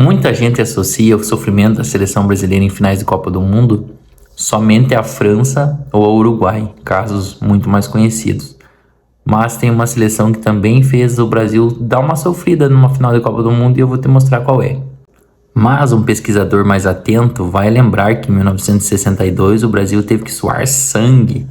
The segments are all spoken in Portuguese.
Muita gente associa o sofrimento da seleção brasileira em finais de Copa do Mundo somente à França ou ao Uruguai, casos muito mais conhecidos. Mas tem uma seleção que também fez o Brasil dar uma sofrida numa final de Copa do Mundo e eu vou te mostrar qual é. Mas um pesquisador mais atento vai lembrar que em 1962 o Brasil teve que suar sangue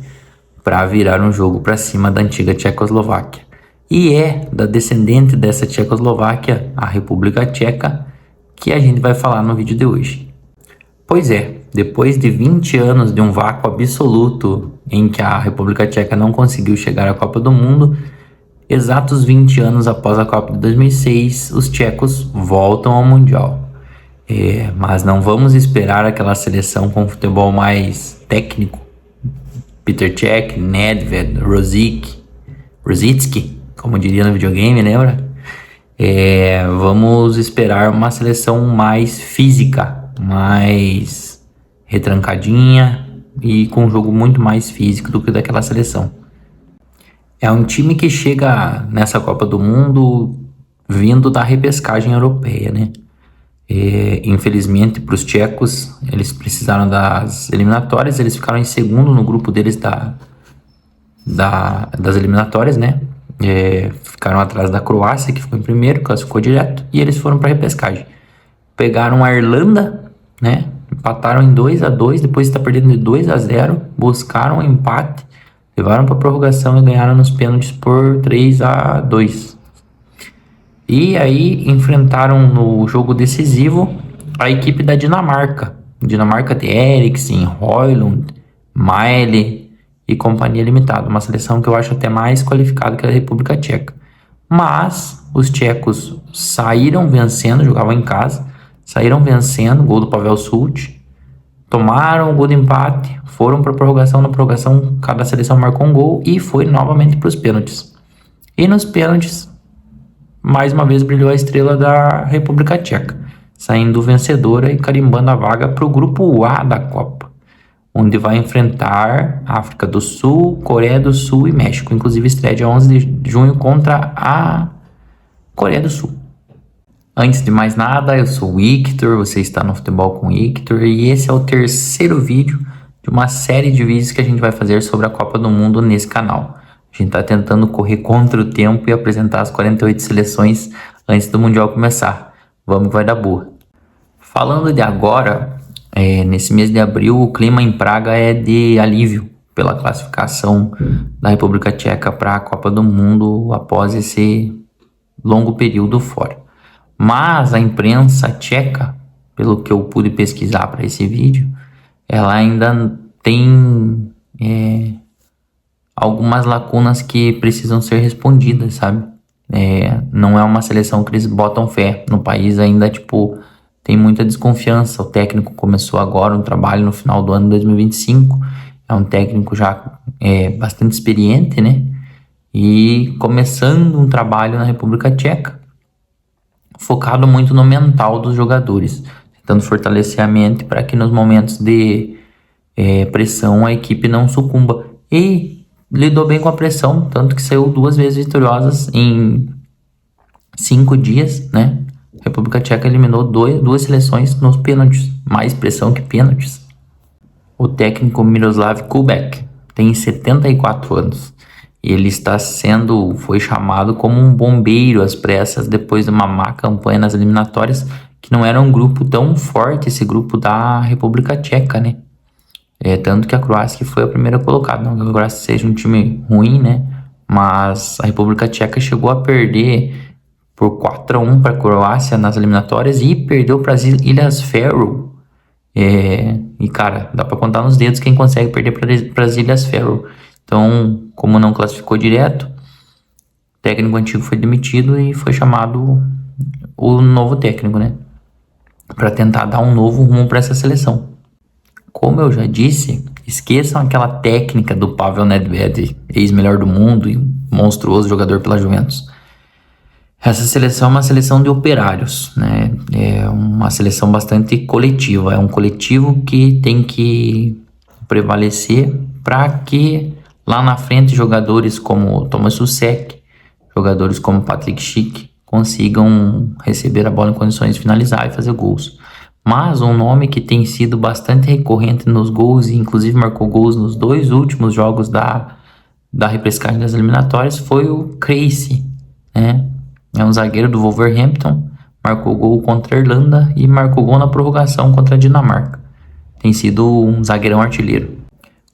para virar um jogo para cima da antiga Tchecoslováquia. E é da descendente dessa Tchecoslováquia, a República Tcheca, que a gente vai falar no vídeo de hoje. Pois é, depois de 20 anos de um vácuo absoluto em que a República Tcheca não conseguiu chegar à Copa do Mundo, exatos 20 anos após a Copa de 2006, os tchecos voltam ao Mundial. Mas não vamos esperar aquela seleção com futebol mais técnico. Peter Cech, Nedved, Rosicky, como diria no videogame, lembra? Vamos esperar uma seleção mais física, mais retrancadinha e com um jogo muito mais físico do que daquela seleção. É um time que chega nessa Copa do Mundo vindo da repescagem europeia, né? Infelizmente para os tchecos, eles precisaram das eliminatórias, eles ficaram em segundo no grupo deles das eliminatórias, né? Ficaram atrás da Croácia, que ficou em primeiro, classificou direto, e eles foram para a repescagem. Pegaram a Irlanda, né? Empataram em 2-2, depois está perdendo de 2-0, buscaram um empate, levaram para a prorrogação e ganharam nos pênaltis por 3-2. E aí enfrentaram no jogo decisivo a equipe da Dinamarca. Dinamarca de Eriksen, Højlund, Mæhle e companhia limitada. Uma seleção que eu acho até mais qualificada que a República Tcheca. Mas os tchecos saíram vencendo, jogavam em casa, saíram vencendo, gol do Pavel Such, tomaram o gol de empate, foram para a prorrogação. Na prorrogação, cada seleção marcou um gol e foi novamente para os pênaltis. E nos pênaltis, mais uma vez brilhou a estrela da República Tcheca, saindo vencedora e carimbando a vaga para o grupo A da Copa, onde vai enfrentar África do Sul, Coreia do Sul e México. Inclusive estreia dia 11 de junho contra a Coreia do Sul. Antes de mais nada, eu sou o Ictor, você está no Futebol com Ictor e esse é o terceiro vídeo de uma série de vídeos que a gente vai fazer sobre a Copa do Mundo nesse canal. A gente está tentando correr contra o tempo e apresentar as 48 seleções antes do Mundial começar. Vamos que vai dar boa. Falando de agora, nesse mês de abril, o clima em Praga é de alívio pela classificação da República Tcheca para a Copa do Mundo após esse longo período fora. Mas a imprensa tcheca, pelo que eu pude pesquisar para esse vídeo, ela ainda tem algumas lacunas que precisam ser respondidas, sabe? Não é uma seleção que eles botam fé. No país ainda, tem muita desconfiança. O técnico começou agora um trabalho no final do ano de 2025. É um técnico já bastante experiente, né? E começando um trabalho na República Tcheca, focado muito no mental dos jogadores, tentando fortalecer a mente para que nos momentos de pressão a equipe não sucumba. E lidou bem com a pressão, tanto que saiu 2 vezes vitoriosas em 5 dias, né? A República Tcheca eliminou 2 seleções nos pênaltis, mais pressão que pênaltis. O técnico Miroslav Kubek tem 74 anos. E ele foi chamado como um bombeiro às pressas depois de uma má campanha nas eliminatórias, que não era um grupo tão forte, esse grupo da República Tcheca, né? Tanto que a Croácia que foi a primeira colocada. Não que a Croácia seja um time ruim, né? Mas a República Tcheca chegou a perder por 4-1 para a Croácia nas eliminatórias e perdeu para as Ilhas Faroe. E cara, dá para contar nos dedos quem consegue perder para as Ilhas Faroe. Então, como não classificou direto, o técnico antigo foi demitido e foi chamado o novo técnico, né? Para tentar dar um novo rumo para essa seleção. Como eu já disse, esqueçam aquela técnica do Pavel Nedved, ex-melhor do mundo e monstruoso jogador pela Juventus. Essa seleção é uma seleção de operários, né? É uma seleção bastante coletiva. É um coletivo que tem que prevalecer para que lá na frente jogadores como Thomas Souček, jogadores como Patrick Schick, consigam receber a bola em condições de finalizar e fazer gols. Mas um nome que tem sido bastante recorrente nos gols e inclusive marcou gols nos 2 últimos jogos da repescagem das eliminatórias foi o Krejci, né? É um zagueiro do Wolverhampton, marcou gol contra a Irlanda e marcou gol na prorrogação contra a Dinamarca. Tem sido um zagueirão artilheiro.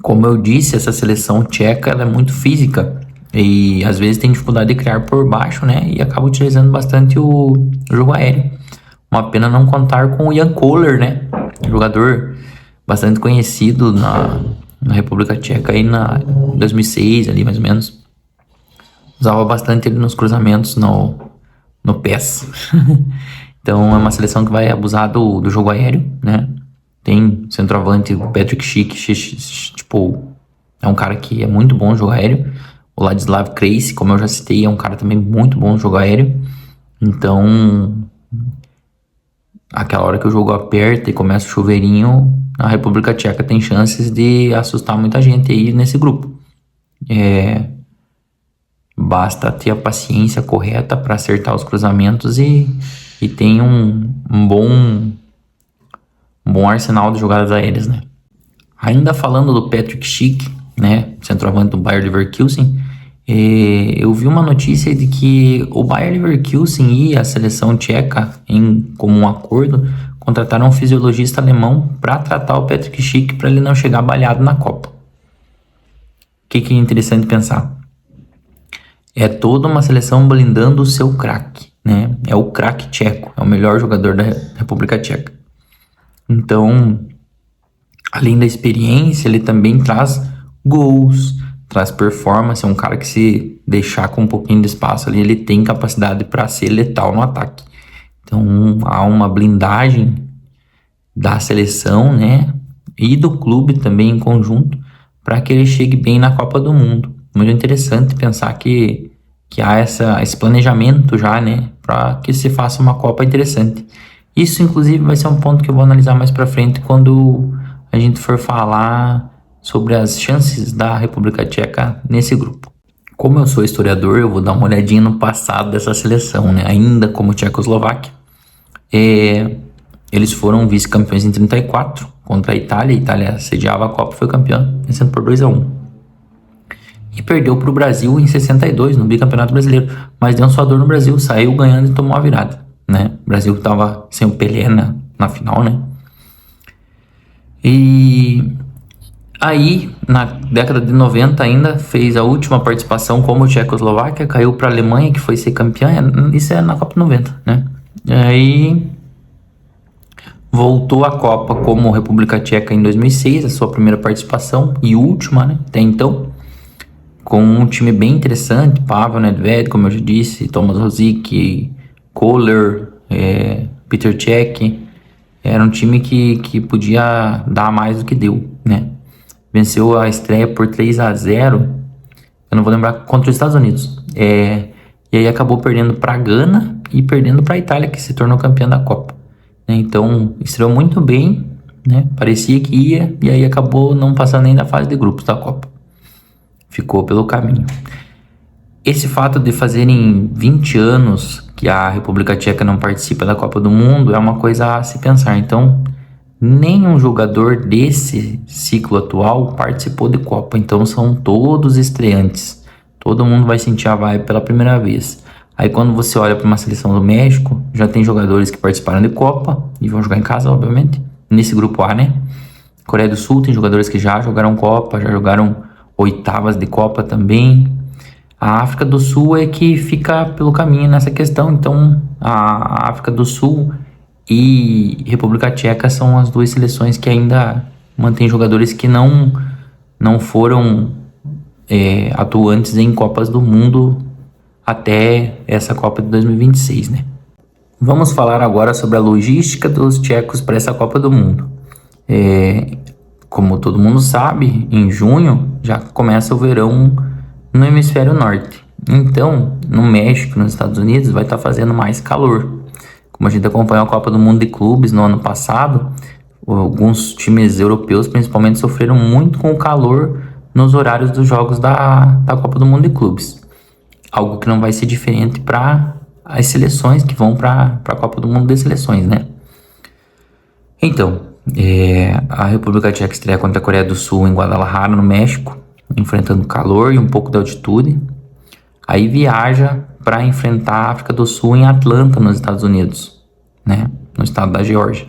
Como eu disse, essa seleção tcheca ela é muito física e às vezes tem dificuldade de criar por baixo, né? E acaba utilizando bastante o jogo aéreo. Uma pena não contar com o Jan Koller, né? Jogador bastante conhecido na República Tcheca aí em 2006, ali mais ou menos. Usava bastante ele nos cruzamentos no PES. Então é uma seleção que vai abusar do jogo aéreo, né? Tem centroavante, o Patrick Schick, tipo, é um cara que é muito bom no jogo aéreo. O Ladislav Krejci, como eu já citei, é um cara também muito bom no jogo aéreo. Então, aquela hora que o jogo aperta e começa o chuveirinho, a República Tcheca tem chances de assustar muita gente aí nesse grupo. Basta ter a paciência correta para acertar os cruzamentos e tem um bom arsenal de jogadas aéreas, né? Ainda falando do Patrick Schick, né, centroavante do Bayer Leverkusen, eu vi uma notícia de que o Bayer Leverkusen e a seleção tcheca, em comum acordo, contrataram um fisiologista alemão para tratar o Patrick Schick para ele não chegar baleado na Copa. O que é interessante pensar? É toda uma seleção blindando o seu craque, né? É o craque tcheco, é o melhor jogador da República Tcheca. Então, além da experiência, ele também traz gols, traz performance. É um cara que, se deixar com um pouquinho de espaço ali, ele tem capacidade para ser letal no ataque. Então, há uma blindagem da seleção, né, e do clube também em conjunto, para que ele chegue bem na Copa do Mundo. Muito interessante pensar que há esse planejamento já, né, para que se faça uma Copa interessante. Isso, inclusive, vai ser um ponto que eu vou analisar mais para frente quando a gente for falar sobre as chances da República Tcheca nesse grupo. Como eu sou historiador, eu vou dar uma olhadinha no passado dessa seleção, né? Ainda como Tchecoslováquia. Eles foram vice-campeões em 34 contra a Itália. A Itália sediava a Copa e foi campeã, vencendo por 2-1. E perdeu para o Brasil em 62 no bicampeonato brasileiro. Mas deu um suador no Brasil, saiu ganhando e tomou a virada, né? O Brasil estava sem o Pelé na final, né? E aí, na década de 90 ainda, fez a última participação como Tchecoslováquia, caiu para a Alemanha, que foi ser campeã. Isso é na Copa 90, né? E aí voltou à Copa como República Tcheca em 2006, a sua primeira participação e última, né? Até então, com um time bem interessante, Pavel Nedved, como eu já disse, Tomas Rosick, Koller, Peter Cech. Era um time que podia dar mais do que deu, né? Venceu a estreia por 3-0, eu não vou lembrar, contra os Estados Unidos. E aí acabou perdendo para a Gana e perdendo para a Itália, que se tornou campeã da Copa, né? Então, estreou muito bem, né? Parecia que ia, e aí acabou não passando nem da fase de grupos da Copa. Ficou pelo caminho. Esse fato de fazerem 20 anos que a República Tcheca não participa da Copa do Mundo é uma coisa a se pensar. Então, nenhum jogador desse ciclo atual participou de Copa. Então, são todos estreantes. Todo mundo vai sentir a vibe pela primeira vez. Aí, quando você olha para uma seleção do México, já tem jogadores que participaram de Copa e vão jogar em casa, obviamente. Nesse grupo A, né? Coreia do Sul tem jogadores que já jogaram Copa, já jogaram oitavas de Copa também. A África do Sul é que fica pelo caminho nessa questão. Então, a África do Sul e República Tcheca são as duas seleções que ainda mantêm jogadores que não foram atuantes em Copas do Mundo até essa Copa de 2026, né? Vamos falar agora sobre a logística dos tchecos para essa Copa do Mundo. Como todo mundo sabe, em junho já começa o verão no hemisfério norte. Então, no México, nos Estados Unidos, vai estar fazendo mais calor. Como a gente acompanhou a Copa do Mundo de Clubes no ano passado, alguns times europeus principalmente sofreram muito com o calor nos horários dos jogos da Copa do Mundo de Clubes. Algo que não vai ser diferente para as seleções que vão para a Copa do Mundo de Seleções, né? Então, a República Tcheca estreia contra a Coreia do Sul em Guadalajara, no México, enfrentando calor e um pouco de altitude. Aí viaja para enfrentar a África do Sul em Atlanta, nos Estados Unidos, né? No estado da Geórgia.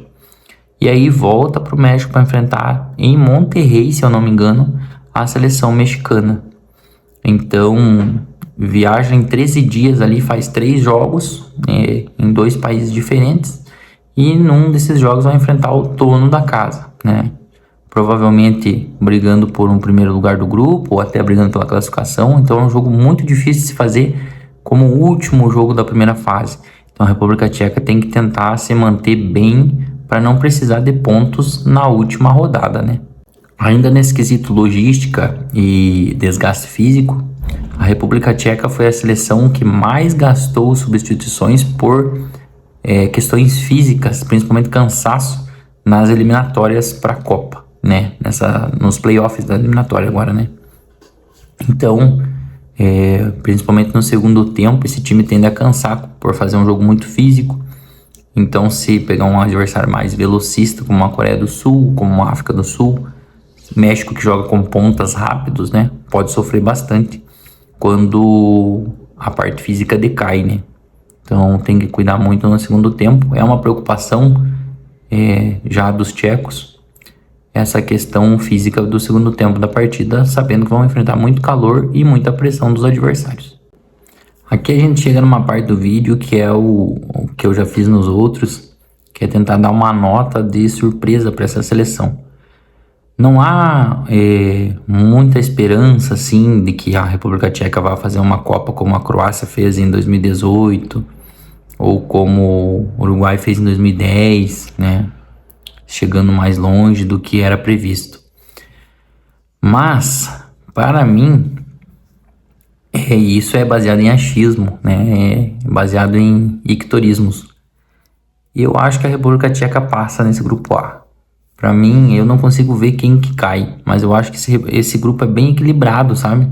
E aí volta para o México para enfrentar em Monterrey, se eu não me engano, a seleção mexicana. Então, viaja em 13 dias ali, faz 3 jogos em 2 países diferentes. E num desses jogos vai enfrentar o dono da casa, né? Provavelmente brigando por um primeiro lugar do grupo ou até brigando pela classificação. Então é um jogo muito difícil de se fazer como o último jogo da primeira fase. Então a República Tcheca tem que tentar se manter bem para não precisar de pontos na última rodada, né? Ainda nesse quesito logística e desgaste físico, a República Tcheca foi a seleção que mais gastou substituições por questões físicas, principalmente cansaço, nas eliminatórias para a Copa, né? Nos playoffs da eliminatória agora, né? Então, principalmente no segundo tempo, esse time tende a cansar por fazer um jogo muito físico. Então, se pegar um adversário mais velocista, como a Coreia do Sul, como a África do Sul, México, que joga com pontas rápidos, né? Pode sofrer bastante quando a parte física decai, né? Então tem que cuidar muito no segundo tempo. É uma preocupação já dos tchecos, essa questão física do segundo tempo da partida, sabendo que vão enfrentar muito calor e muita pressão dos adversários. Aqui a gente chega numa parte do vídeo que é o que eu já fiz nos outros, que é tentar dar uma nota de surpresa para essa seleção. Não há muita esperança assim de que a República Tcheca vá fazer uma Copa como a Croácia fez em 2018 ou como o Uruguai fez em 2010, né? Chegando mais longe do que era previsto. Mas, para mim, isso é baseado em achismo, né? É baseado em ictorismos. E eu acho que a República Tcheca passa nesse grupo A. Para mim, eu não consigo ver quem que cai, mas eu acho que esse grupo é bem equilibrado, sabe?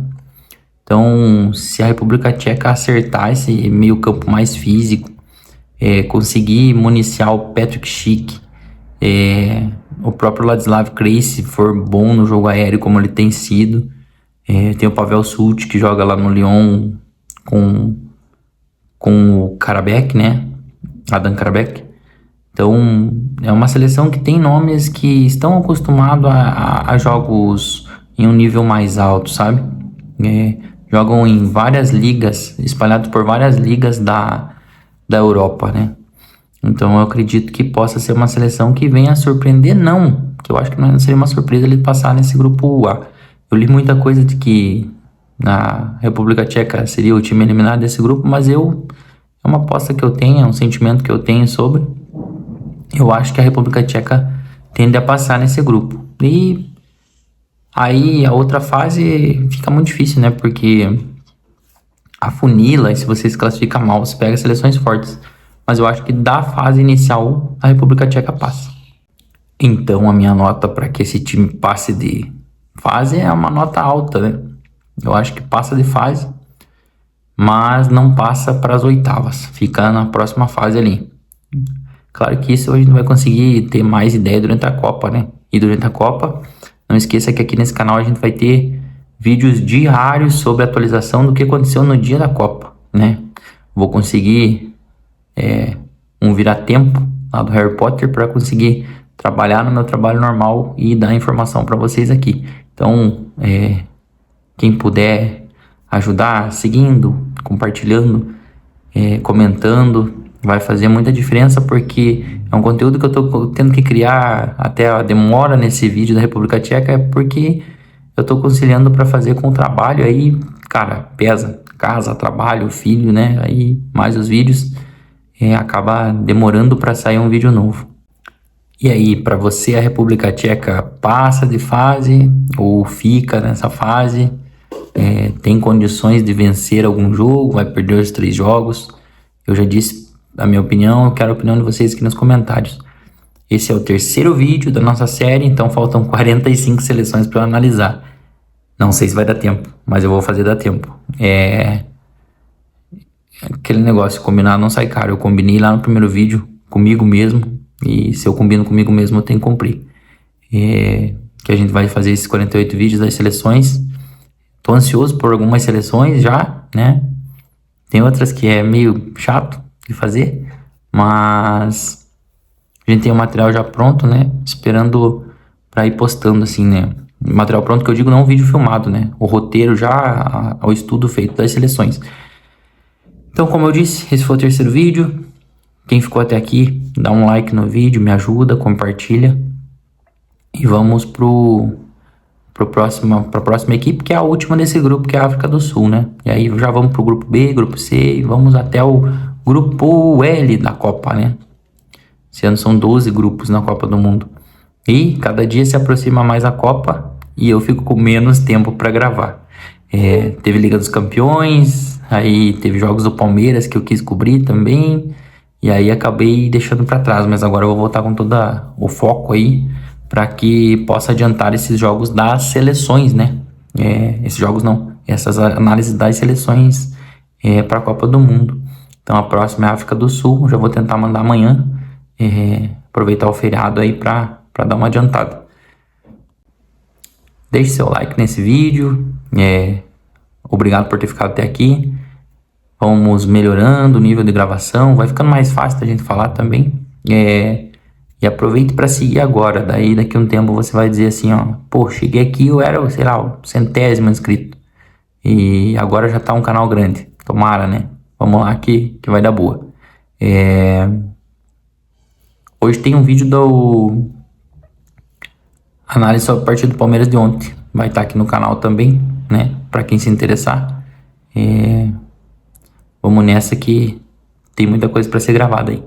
Então, se a República Tcheca acertar esse meio campo mais físico, conseguir municiar o Patrick Schick, o próprio Ladislav Krejci for bom no jogo aéreo como ele tem sido, tem o Pavel Such que joga lá no Lyon com o Karabekh, né? Adam Karabekh. Então, é uma seleção que tem nomes que estão acostumados a jogos em um nível mais alto, sabe? Jogam em várias ligas, espalhados por várias ligas da Europa, né? Então, eu acredito que possa ser uma seleção que venha a surpreender, não. Que eu acho que não seria uma surpresa ele passar nesse grupo A. Eu li muita coisa de que a República Tcheca seria o time eliminado desse grupo, mas é uma aposta que eu tenho, é um sentimento que eu tenho sobre. Eu acho que a República Tcheca tende a passar nesse grupo. E aí a outra fase fica muito difícil, né? Porque afunila, e se você se classifica mal, você pega seleções fortes. Mas eu acho que da fase inicial, a República Tcheca passa. Então a minha nota para que esse time passe de fase é uma nota alta, né? Eu acho que passa de fase, mas não passa para as oitavas. Fica na próxima fase ali. Claro que isso a gente vai conseguir ter mais ideia durante a Copa, né? E durante a Copa, não esqueça que aqui nesse canal a gente vai ter vídeos diários sobre a atualização do que aconteceu no dia da Copa, né? Vou conseguir um vira-tempo lá do Harry Potter para conseguir trabalhar no meu trabalho normal e dar informação para vocês aqui. Então, quem puder ajudar, seguindo, compartilhando, comentando, vai fazer muita diferença, porque é um conteúdo que eu tô tendo que criar, até a demora nesse vídeo da República Tcheca, é porque eu tô conciliando para fazer com o trabalho, aí, cara, pesa, casa, trabalho, filho, né, aí mais os vídeos, acaba demorando para sair um vídeo novo. E aí, para você, a República Tcheca passa de fase ou fica nessa fase? Tem condições de vencer algum jogo? Vai perder os 3 jogos? Eu já disse a minha opinião, eu quero a opinião de vocês aqui nos comentários. Esse é o 3º vídeo da nossa série, então faltam 45 seleções para eu analisar. Não sei se vai dar tempo, mas eu vou fazer dar tempo. aquele negócio, combinar não sai caro. Eu combinei lá no primeiro vídeo comigo mesmo, e se eu combino comigo mesmo eu tenho que cumprir. Que a gente vai fazer esses 48 vídeos das seleções. Tô ansioso por algumas seleções já, né? Tem outras que é meio chato de fazer, mas a gente tem o material já pronto, né? Esperando pra ir postando, assim, né? Material pronto que eu digo, não um vídeo filmado, né? O roteiro já, o estudo feito das seleções. Então, como eu disse, esse foi o terceiro vídeo. Quem ficou até aqui, dá um like no vídeo, me ajuda, compartilha. E vamos pra próxima equipe, que é a última desse grupo, que é a África do Sul, né? E aí já vamos pro grupo B, grupo C, e vamos até o grupo L da Copa, né? Esse ano são 12 grupos na Copa do Mundo. E cada dia se aproxima mais a Copa e eu fico com menos tempo para gravar. Teve Liga dos Campeões, aí teve jogos do Palmeiras que eu quis cobrir também, e aí acabei deixando para trás, mas agora eu vou voltar com todo o foco aí para que possa adiantar esses jogos das seleções, né? Esses jogos não, essas análises das seleções para a Copa do Mundo. Então a próxima é a África do Sul, já vou tentar mandar amanhã, aproveitar o feriado aí para dar uma adiantada. Deixe seu like nesse vídeo. Obrigado por ter ficado até aqui. Vamos melhorando o nível de gravação. Vai ficando mais fácil da gente falar também. E aproveite para seguir agora. Daí daqui a um tempo você vai dizer assim, ó. Pô, cheguei aqui, eu era, sei lá, o 100º inscrito. E agora já tá um canal grande. Tomara, né? Vamos lá que vai dar boa. Hoje tem um vídeo do análise sobre a partida do Palmeiras de ontem. Vai estar aqui no canal também, né? Pra quem se interessar. Vamos nessa que tem muita coisa pra ser gravada aí.